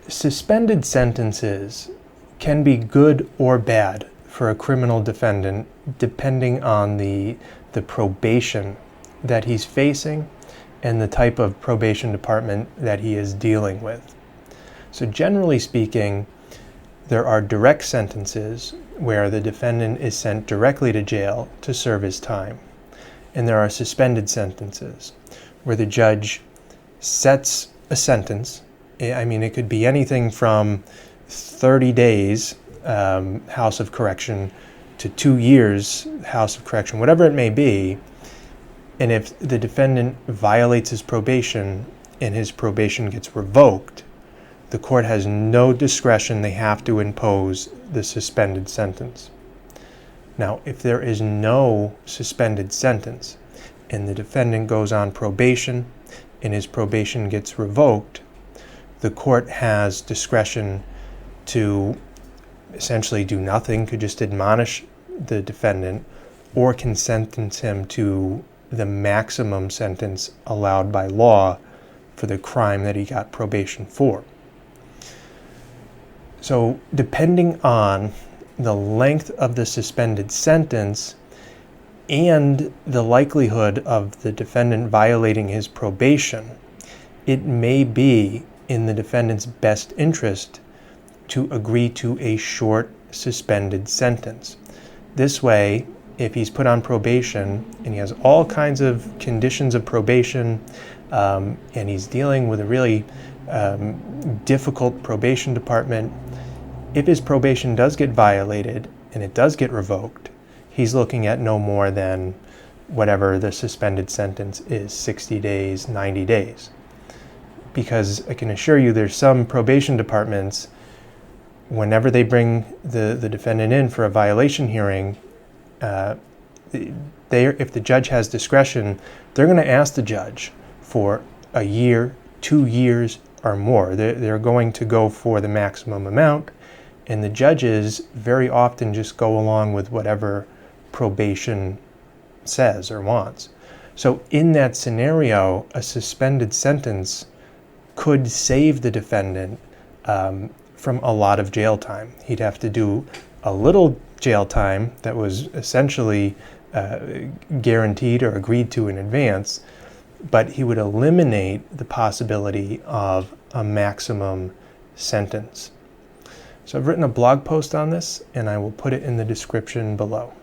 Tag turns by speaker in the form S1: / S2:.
S1: Suspended sentences can be good or bad for a criminal defendant depending on the probation that he's facing and the type of probation department that he is dealing with. So generally speaking, there are direct sentences where the defendant is sent directly to jail to serve his time. And there are suspended sentences where the judge sets a sentence. I mean, it could be anything from 30 days House of Correction to 2 years House of Correction, whatever it may be. And if the defendant violates his probation and his probation gets revoked, the court has no discretion. They have to impose the suspended sentence. Now, if there is no suspended sentence and the defendant goes on probation and his probation gets revoked, the court has discretion to essentially do nothing, could just admonish the defendant, or can sentence him to the maximum sentence allowed by law for the crime that he got probation for. So depending on the length of the suspended sentence and the likelihood of the defendant violating his probation, it may be in the defendant's best interest to agree to a short suspended sentence. This way, if he's put on probation and he has all kinds of conditions of probation and he's dealing with a really difficult probation department, if his probation does get violated and it does get revoked, he's looking at no more than whatever the suspended sentence is, 60 days, 90 days. Because I can assure you there's some probation departments, whenever they bring the defendant in for a violation hearing, if the judge has discretion, they're going to ask the judge for a year, 2 years, or more. They're going to go for the maximum amount, and the judges very often just go along with whatever probation says or wants. So in that scenario, a suspended sentence could save the defendant from a lot of jail time. He'd have to do a little jail time that was essentially guaranteed or agreed to in advance, but he would eliminate the possibility of a maximum sentence. So I've written a blog post on this, and I will put it in the description below.